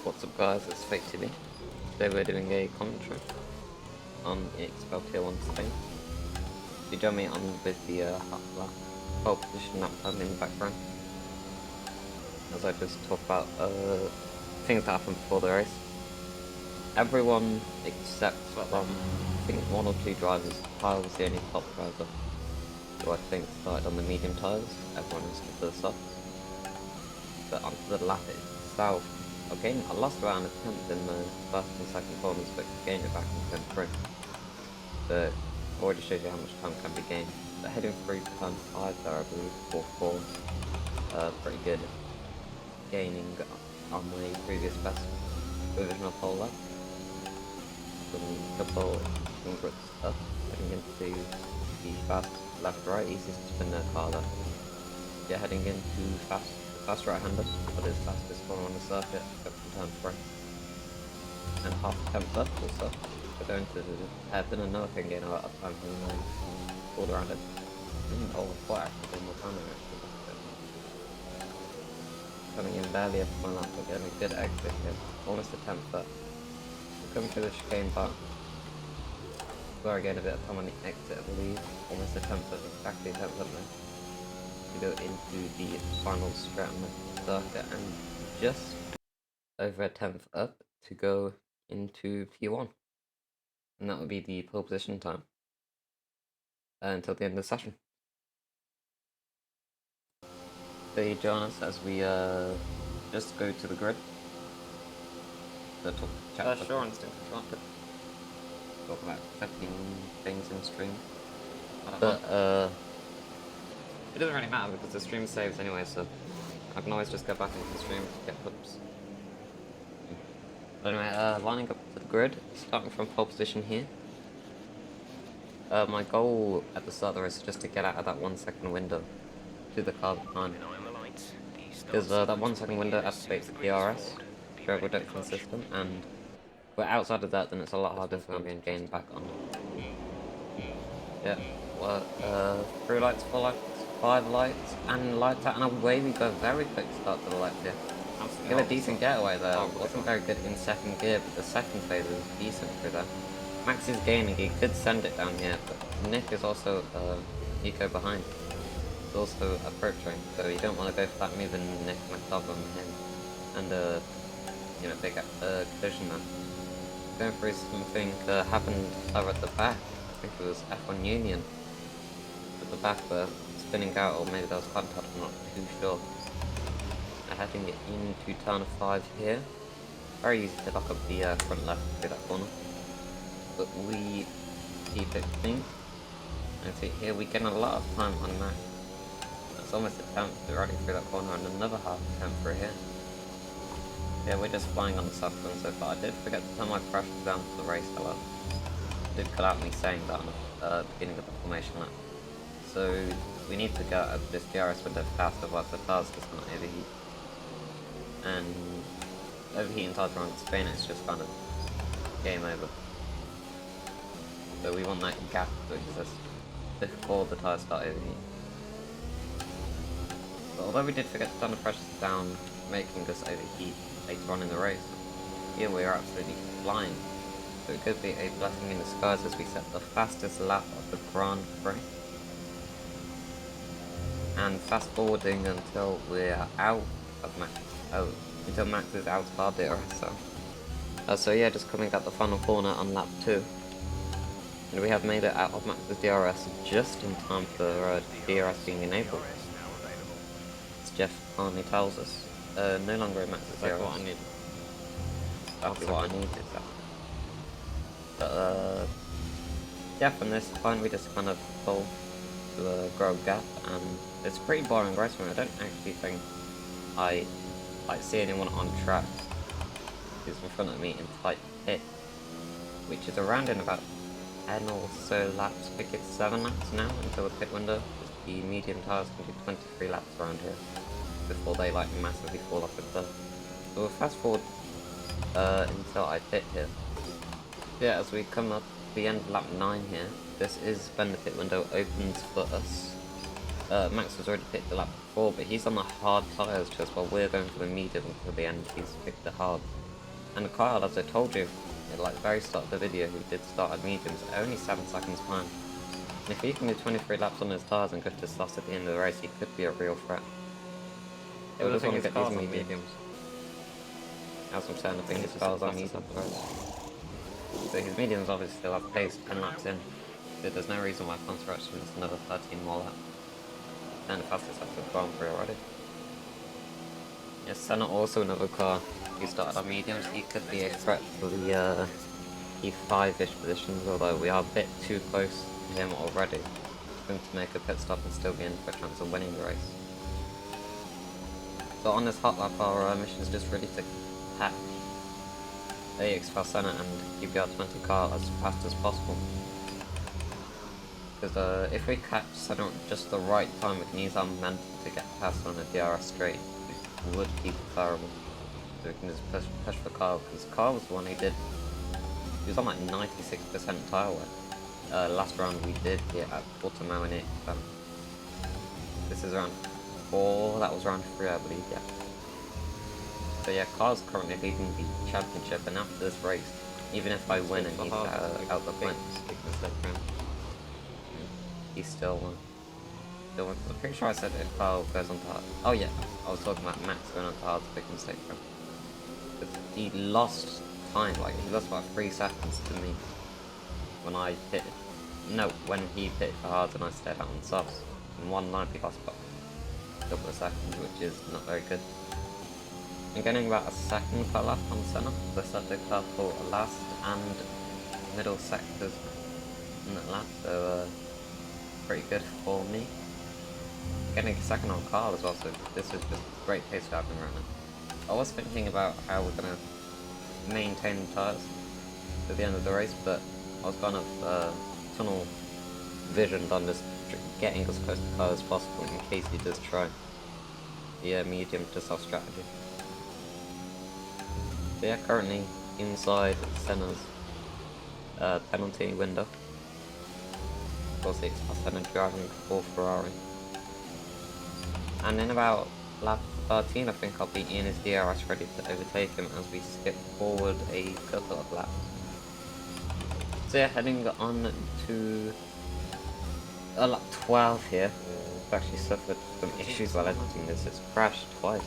What's up guys, it's Fake TV. Today we're doing a commentary on EXFL Tier 1 Spain. You join me on with the pole position lap time in the background, as I just talk about things that happened before the race. Everyone except from, I think, one or two drivers. Kyle was the only top driver who I think started on the medium tyres. Everyone else to the softs. But onto the lap itself, okay, I lost around a tenth in the first and second corners, but gained it back in turn 3. But already shows you how much time can be gained. But heading through turn 5 there, I believe, 4-4, pretty good gaining on my previous best provisional pole lap. Some couple congrats up, heading into the fast left-right, easiest to spin the car there. Yeah, heading into fast right-hander, but his fastest corner on the circuit, up to turn 3. And half a tenth up also. We're going to hairpin, another thing gain a lot of time from the all around it. Oh, quite actually more time actually. Coming in barely up my lap, but getting a good exit here. Almost a tenth up. We're coming through the chicane bar. Where I gain a bit of time on the exit, I believe. Almost a tenth up, exactly a tenth up now. To go into the final straight on the circuit, and just over a tenth up to go into P1, and that would be the pole position time until the end of the session. So you join us as we just go to the grid. So sure, instant control. Talk about affecting things in stream, but it doesn't really matter because the stream saves anyway, so I can always just go back into the stream to get clips. But anyway, lining up to the grid, starting from pole position here. My goal at the start of the race is just to get out of that 1 second window to the car behind. Because that 1 second window activates the DRS, driver reduction system, and if we're outside of that, then it's a lot harder for me to gain back on. Yeah, well, 3 lights, 4 lights, 5 lights, and lights out, and away we go. Very quick start to the light here. Give a decent getaway there. Wasn't very good in second gear, but the second phase was decent through there. Max is gaining, he could send it down here, but Nick is also eco behind. He's also approaching, so you don't want to go for that move and Nick McDougall on him. And you know, big collision there. Going through something happened over at the back. I think it was F1 Union at the back were spinning out, or maybe there was contact, I'm not too sure. Heading into turn 5 here. Very easy to lock up the front left through that corner, but we keep it clean. And see here we get a lot of time on Max. That's almost a tenth running through that corner, and another half a tenth through here. Yeah, we're just flying on the soft run so far. I did forget to turn my pressure down for the race, however. It did cut out me saying that on the beginning of the formation lap. So we need to get out of this DRS window fast, otherwise the car's just going to overheat. And overheating tires around Spain, it's just kind of game over. So we want that gap to exist before the tires start overheating. But although we did forget to turn the pressure down, making us overheat later on in the race, here we are absolutely flying. So it could be a blessing in disguise as we set the fastest lap of the Grand Prix. And fast forwarding until we're out of Max. Until Max is out of our DRS. So yeah, just coming at the final corner on lap 2. And we have made it out of Max's DRS just in time for DRS being enabled. As Jeff finally tells us. No longer in Max's DRS. What I need. That's what I need, exactly. But yeah, from this point we just kind of pull to grow a gap, and it's a pretty boring race for me. I don't actually think I see anyone on track who's in front of me in tight pit, which is around in about 10 or so laps. I think it's 7 laps now until the pit window. The medium tyres can do 23 laps around here before they like massively fall off the cliff. So we'll fast forward until I pit here. Yeah, as we come up to the end of lap 9 here, this is when the pit window opens for us. Max has already picked the lap before, but he's on the hard tyres just while we're going for the medium until the end. He's picked the hard. And Kyle, as I told you, at like the very start of the video, who did start at mediums, only 7 seconds behind. And if he can do 23 laps on his tires and go to slots at the end of the race, he could be a real threat. Yeah, He'll the just thing want to is, get cars these on mediums. As I'm saying, I think his It's cars are just mediums. the roads. So his mediums obviously still have pace 10 laps in. So there's no reason why I can't stretch him another 13 more laps. And the fastest lap of the Grand Prix already. Yes, Senna also another car. He started on mediums, he could be a threat for the E5-ish positions, although we are a bit too close to him already for him to make a pit stop and still be in for a chance of winning the race. So on this hot lap, our mission is just really to catch the EXFL Senna and keep the R20 car as fast as possible. Because if we catch Senna at just the right time, we can use our momentum to get past on a DRS straight. We would keep it terrible. So we can just push for Kyle, because Kyle was the one who did. He was on like 96% tyre wear. Last round we did get at Portimao in it. This is round 4, that was round 3 I believe, yeah. So yeah, Kyle's currently leading the championship, and after this race, even if I win and he's out the points, he's still won. I'm pretty sure I said if Kyle goes on to hard. Oh yeah, I was talking about Max going on to hard, big mistake for him. He lost time, like he lost about 3 seconds to me when I pitted. No, when he pitted for hard and I stayed out on softs. In 190 he lost about a couple of seconds, which is not very good. I'm getting about a second per lap on Senna. They set the car for last and middle sectors in that lap, so pretty good for me. Getting a second on Carl as well, so this is just great pace for happening right now. I was thinking about how we're going to maintain the tyres to the end of the race, but I was kind of tunnel visioned on just getting as close to Carl as possible in case he does try the medium to soft strategy. So yeah, currently inside Senna's penalty window. Of course, it's Senna driving for Ferrari. And in about lap 13, I think I'll be in his DRS ready to overtake him as we skip forward a couple of laps. So yeah, heading on to lap 12 here. I've actually suffered some issues while editing this, it's crashed twice.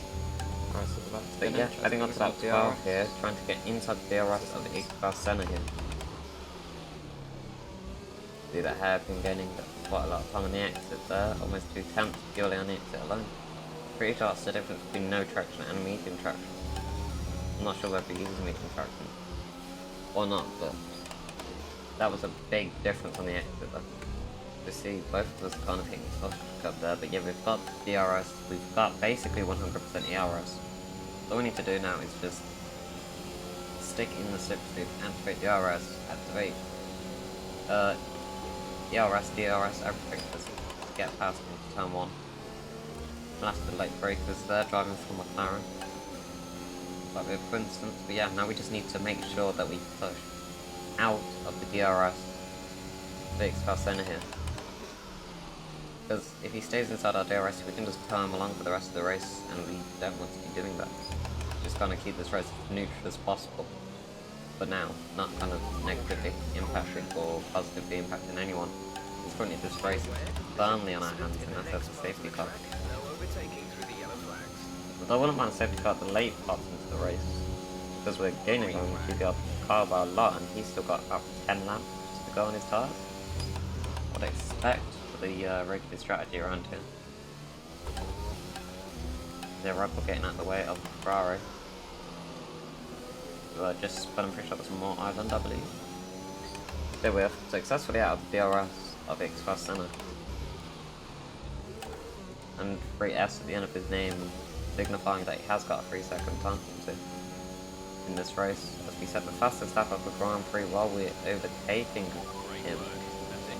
So yeah, heading on to lap 12 here, trying to get inside the DRS of the EXFL Senna here. See that hairpin gaining quite a lot of time on the exit there, almost 2 tenths purely on the exit alone. Pretty sure that's the difference between no traction and medium traction. I'm not sure whether he uses medium traction or not, but that was a big difference on the exit though. You see, both of us kind of hitting the soft up there, but yeah, we've got DRS, we've got basically 100% ERS. All we need to do now is just stick in the slipstream, activate DRS, activate ERS, DRS, everything, just get past into turn 1. Last the late breakers there, driving from McLaren. Like with for instance, but yeah, now we just need to make sure that we push out of the DRS the EXFL Senna here. Because if he stays inside our DRS, we can just turn him along for the rest of the race, and we don't want to be doing that. Just kind of keep this race as neutral as possible. But now, not kind of negatively impacting or positively impacting anyone. It's currently this race is firmly on our hands, and that's a safety car. Although I wouldn't mind a safety car at the late parts into the race, because we're gaining on the car by a lot, and he's still got about 10 laps to go on his tyres. I'd expect for the regular strategy around here. Yeah, Red Bull getting out of the way of Ferrari. But I'm pretty sure that's more Island, I believe. There we are, successfully out of the DRS of EXFL Senna. And 3S at the end of his name, signifying that he has got a 3-second time penalty in this race, as we set the fastest lap of the Grand Prix while we're overtaking him.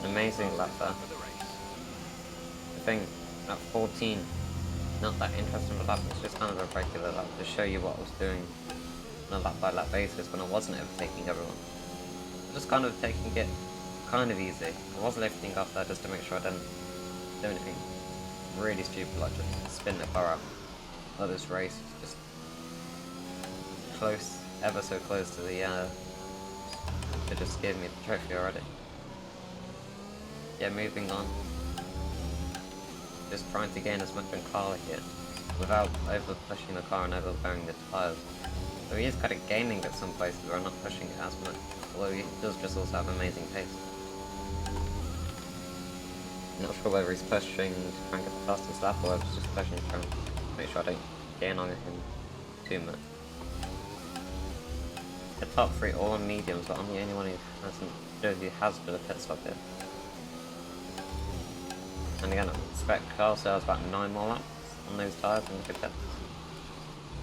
An amazing lap there. I think at 14, not that interesting of a lap, it's just kind of a regular lap to show you what I was doing on a lap by lap basis when I wasn't overtaking everyone. Just kind of taking it kind of easy. I was lifting up there just to make sure I didn't do anything really stupid like just spin the car up. But this race is just close ever so close to the to just give me the trophy already. Yeah, moving on. Just trying to gain as much in car here without over pushing the car and overbearing the tyres. So he is kind of gaining at some places where I'm not pushing it as much, although he does just also have amazing pace. Not sure whether he's pushing to try and get the fastest lap or whether he's just pushing to try and make sure I don't gain on him too much. The top 3 all on mediums, but I'm the only one who has done a pit stop here. And again, I expect Carl has about 9 more laps on those tyres and look at that.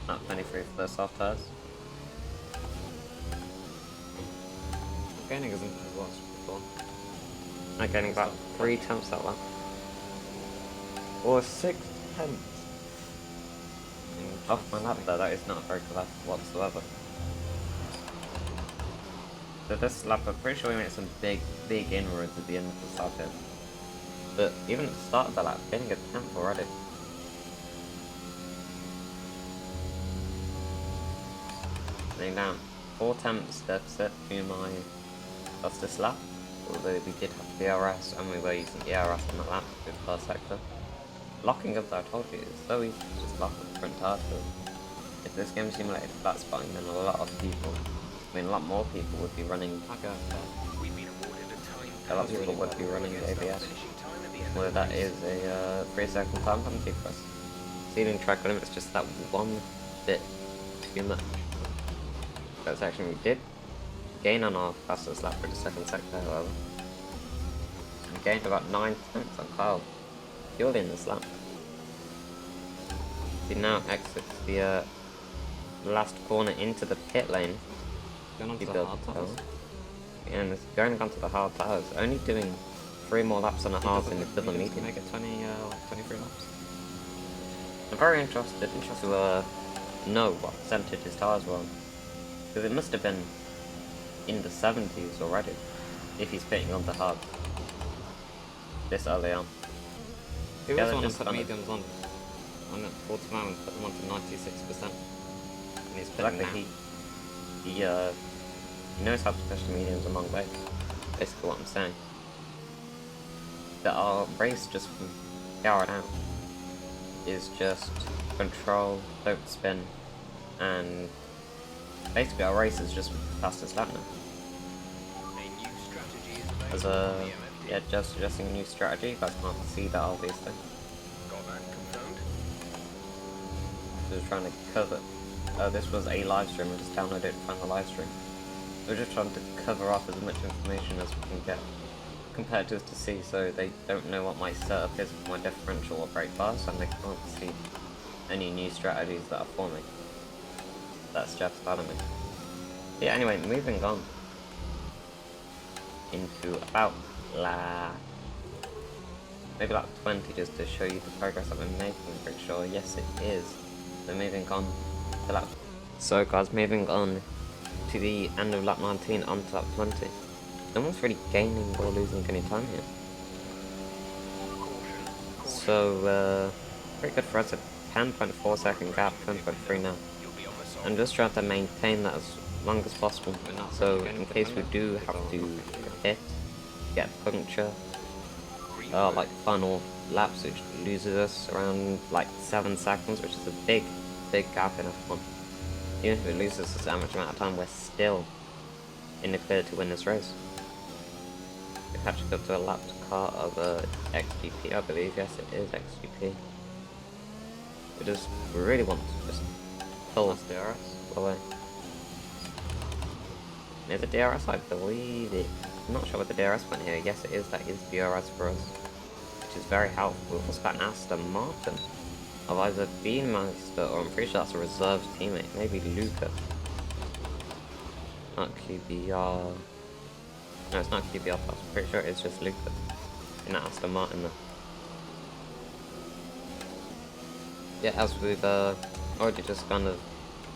Not 23 for the soft tyres. Gaining isn't as much before. I'm gaining about 3 tenths that lap. Or 6 tenths. Off my lap there, that is not a very good lap whatsoever. So this lap, I'm pretty sure we made some big inroads at the end of the start here. But even at the start of the lap, getting a tenth already. Laying down 4 tenths deficit to my fastest lap. Although we did have DRS and we were using DRS on that lap with the first sector. Locking up, I told you, it's so easy to just lock up the front tire. If this game simulated flat spotting, then a lot of people, I mean a lot more people would be running. A lot of people would be running ABS. Whether that is a 3-second time penalty for us. Sealing track limit is just that one bit too much. That section we did gain on our fastest lap for the second sector, however. We gained about 9 tenths on Kyle. Purely in this lap. He now exits the last corner into the pit lane. Going on to the hard tires. And it's going onto the hard tires. Only doing 3 more laps on the hard in the middle medium. Make it 23 laps. I'm very interested to know what percentage his tires were on. Because it must have been in the 70s already, if he's pitting on the hard this early on. He was one to put mediums on at 40 miles and put them on to 96%. And he's pitting now. He knows how to push the mediums a long way. Basically what I'm saying. That our race just from here on out is just control, don't spin, and basically our race is just with the fastest lap now. As just suggesting a new strategy. You guys can't see that obviously. Just trying to cover. This was a live stream. I just downloaded it from the live stream. We're just trying to cover up as much information as we can get competitors to see, so they don't know what my setup is for my differential or brake bars, and they can't see any new strategies that are forming. That's just bad of me. Yeah, anyway, moving on into about maybe like 20, just to show you the progress I've been making. I'm pretty sure, yes it is. So moving on to lap. So guys, moving on to the end of lap 19 onto lap 20. No one's really gaining or losing any time here. So pretty good for us, a 10.4 second gap, 10.3 now. I'm just trying to maintain that as long as possible. So in case we do have to hit, get puncture, like final laps, which loses us around like 7 seconds, which is a big gap in F1. Even if it loses us that much amount of time, we're still in the clear to win this race. We're catching up to a lapped car of XGP, I believe. Yes, it is XGP. We really want to just pull DRS away. Is it DRS? I believe it. I'm not sure what the DRS went here. Yes, it is. That is DRS for us, which is very helpful. We've also got an Aston Martin of either Beanmeister or I'm pretty sure that's a reserve teammate. Maybe Luca. Not QBR. No, it's not QBR. I'm pretty sure it's just Luca in that Aston Martin there. Yeah, as we've already just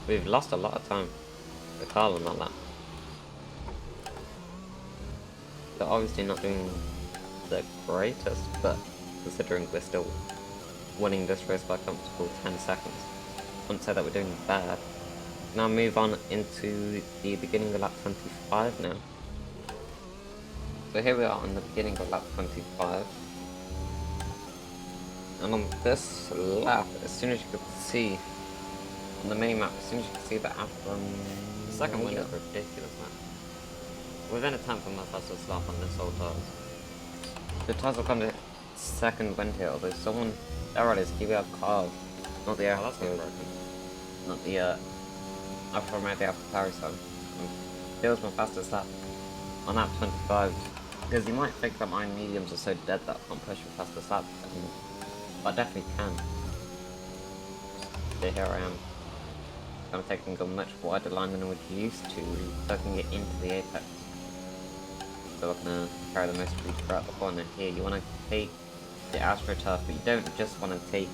we've lost a lot of time with Carl on that lap. They're obviously not doing the greatest, but considering we're still winning this race by a comfortable 10 seconds, I wouldn't say that we're doing bad. Now move on into the beginning of lap 25 now. So here we are on the beginning of lap 25. And on this lap, as soon as you could see on the mini-map, as soon as you could see the app from... The second wind is ridiculous, man. Within a tenth of my fastest lap on this old tires. The tires will come to second wind here, although someone... There it is, QBR carved. Not the air. Oh, that's not broken. Not the Alfa Romeo Alfa Tauri side. It was my fastest lap on lap 25. Because you might think that my mediums are so dead that I can't push my fastest lap. But I definitely can. So here I am. I'm taking a much wider line than I would used to, tucking it into the apex. So I'm gonna carry the most speed throughout the corner here. You want to take the AstroTurf, but you don't just want to take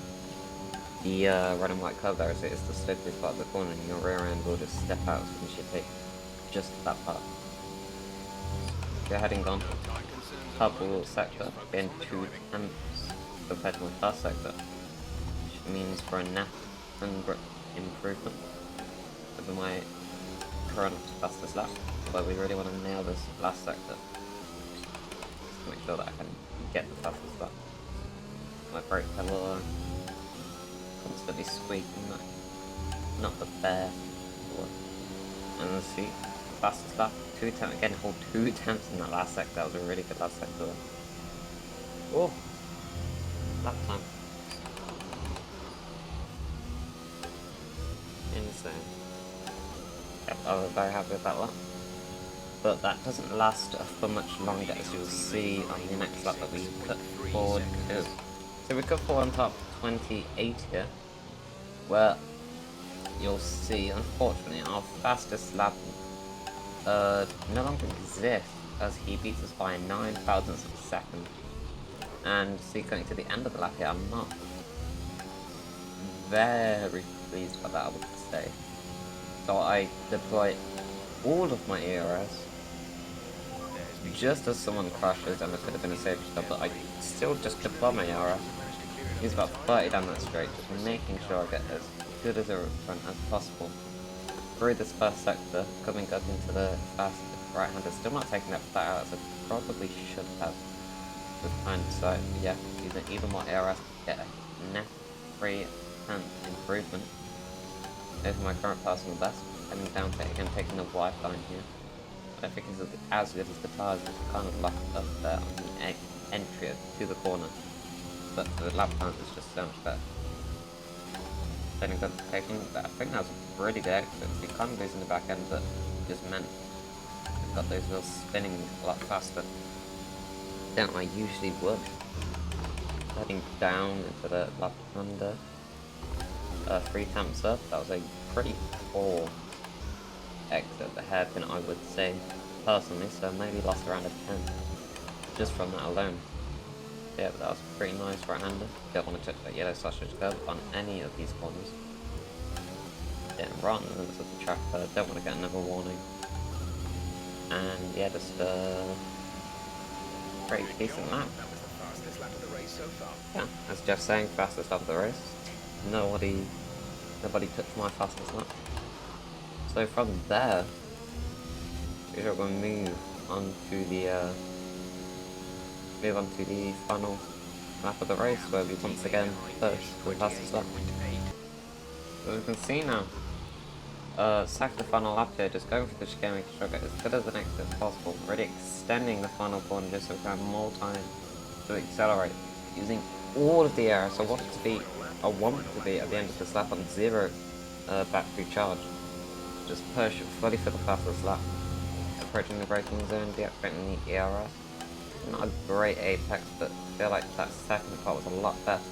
the red and white curve there, as it is the slippery part of the corner, and your rear end will just step out as soon as you take just that part. You're heading on purple sector, in 2 tenths compared to my first sector, which means for a net and grip improvement over my current fastest lap, but we really want to nail this last sector. Just to make sure that I can get the fastest lap. My brake pedal constantly squeaking, not the best. And let's see, fastest lap, 2 tenths, again, hold 2 tenths in that last sector. That was a really good last sector. Oh! Lap time. Insane. Yep, I was very happy with that lap. But that doesn't last for much longer, as you'll see on the next lap that we put forward to. So we cut forward on top 28 here, where you'll see, unfortunately, our fastest lap no longer exists, as he beats us by 9 thousandths of a second. And see, going to the end of the lap here, I'm not very pleased by that, I would say. So I deploy all of my ERS just as someone crashes, and it could have been a safety stop, but I still just deploy my ERS. He's about 30 down that straight, just making sure I get as good as a run as possible through this first sector, coming up into the fast right-hander. Still not taking that flat out as I probably should have with hindsight. Yeah, using even more ERS to get a net 3 tenth improvement over my current personal best. Heading down to again taking the wide line here. I don't think it's as good as the tires, which are kind of locked up there on the entry to the corner. But the lap time is just so much better. Then taking that, I think that was a pretty good exit. You kind of losing the back end, but just meant we've got those wheels spinning a lot faster than I usually would. Heading down into the lap under 3 tenths up. That was a pretty poor exit, the hairpin, I would say personally, so maybe lost around a 10 just from that alone. Yeah, but that was pretty nice right-hander. Don't want to touch that yellow sausage curve on any of these corners. Yeah, right in the limits of the track, don't want to get another warning. And yeah, just pretty decent lap. Yeah, as Jeff's saying, fastest lap of the race. Nobody touched my fastest lap. So from there, we're going to move on to the final lap of the race, where we once again push the fastest lap. As you can see now, sack the final lap here, just going for the chicane, making sure I get as good as an exit as possible, really extending the final corner just so we have more time to accelerate, using all of the air. So I want to be at the end of this lap on 0 battery charge. Just push fully for the fastest lap. Approaching the braking zone, deactivating the ERS. Not a great apex, but I feel like that second part was a lot better.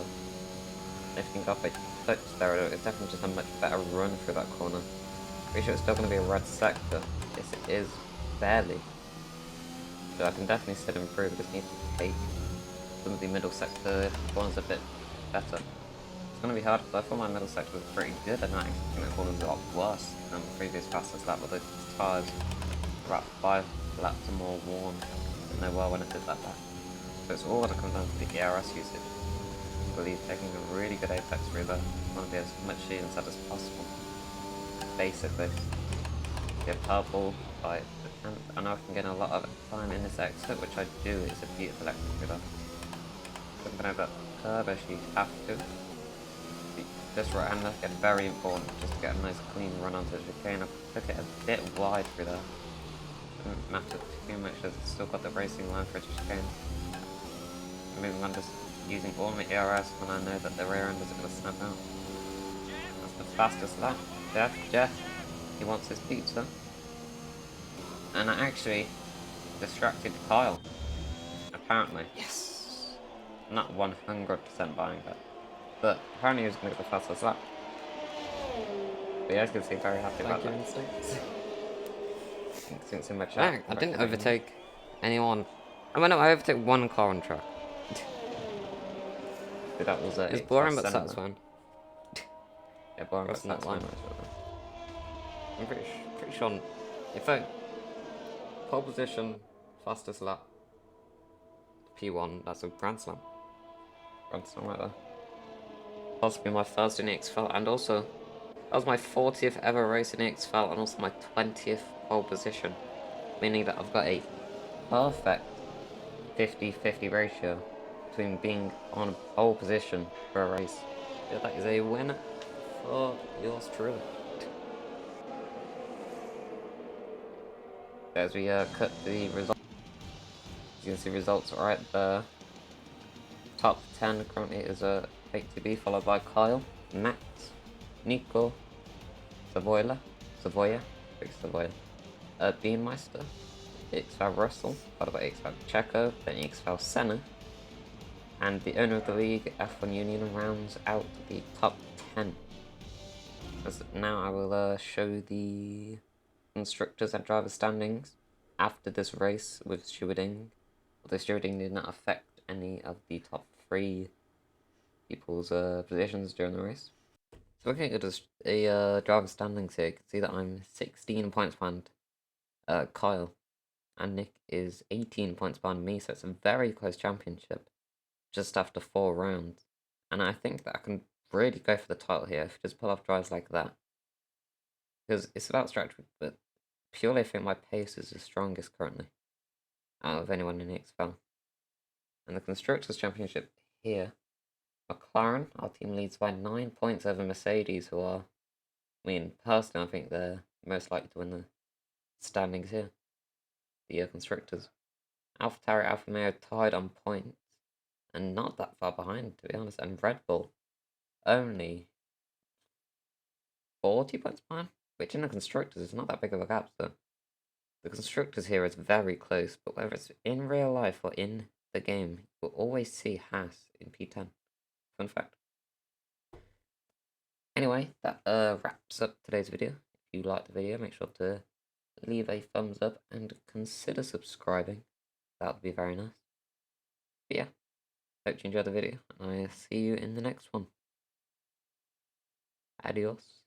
Lifting off a touch there, it's definitely just a much better run through that corner. Pretty sure it's still going to be a red sector. Yes, it is, barely. So I can definitely still improve. I just need to take some of the middle sector corners a bit better. It's going to be hard, because I thought my middle sector was pretty good, and I actually think that corner was a lot worse than the previous fastest lap, with the tyres about 5 laps or more worn than they were when I did that lap. So it's all going to come down to the ERS usage. I believe taking a really good apex through there. I want to be as much inside as possible. basically. Get purple, like, and I know I can get a lot of time in this exit, which I do. It's a beautiful exit for that. Something over curve as you have to. This right-hander get very important just to get a nice clean run onto the chicane. I took it a bit wide through there. Didn't matter too much as it's still got the racing line for its chicane. Moving on, just using all my ERS when I know that the rear end is going to snap out. That's the fastest lap. Jeff, he wants his pizza. And I actually distracted Kyle. Apparently. Yes! I'm not 100% buying that. But apparently he was going to get the fastest lap. But yeah, as you can see, very happy about that. Instincts in my chat. I didn't overtake anyone. I mean, no, I overtook one car on track. So that was It's boring but satisfying. Yeah, boring but Crossing that satisfying. line. I'm pretty sure. If I pole position, fastest lap, P1, that's a Grand Slam. Grand Slam right there. Possibly my first in EXFL, and also that was my 40th ever race in EXFL, and also my 20th pole position, meaning that I've got a perfect 50-50 ratio between being on pole position for a race. Yeah, that is a win for yours truly. As we cut the results, you can see results right there. Top 10 currently is Fake to be, followed by Kyle, Max, Nico, Savoya, Beanmeister, EXFL Russell, followed by EXFL Checo, then EXFL Senna, and the owner of the league, F1 Union, rounds out the top 10. As now I will show the constructors and driver standings after this race with stewarding. Although stewarding did not affect any of the top 3 people's positions during the race. So looking at a driver standings here, you can see that I'm 16 points behind Kyle, and Nick is 18 points behind me, so it's a very close championship just after 4 rounds. And I think that I can really go for the title here if I just pull off drives like that. Because it's about strategy, but purely I think my pace is the strongest currently out of anyone in EXFL. And the Constructors' Championship here, McLaren, our team leads by 9 points over Mercedes, who are, I mean, personally, I think they're most likely to win the standings here. The Constructors. AlphaTauri, Alfa Romeo tied on points, and not that far behind, to be honest. And Red Bull, only 40 points behind, which in the Constructors is not that big of a gap, so the Constructors here is very close, but whether it's in real life or in the game, you'll always see Haas in P10. Fun fact. Anyway, that wraps up today's video. If you liked the video, make sure to leave a thumbs up and consider subscribing. That would be very nice. But yeah, hope you enjoyed the video, and I'll see you in the next one. Adios.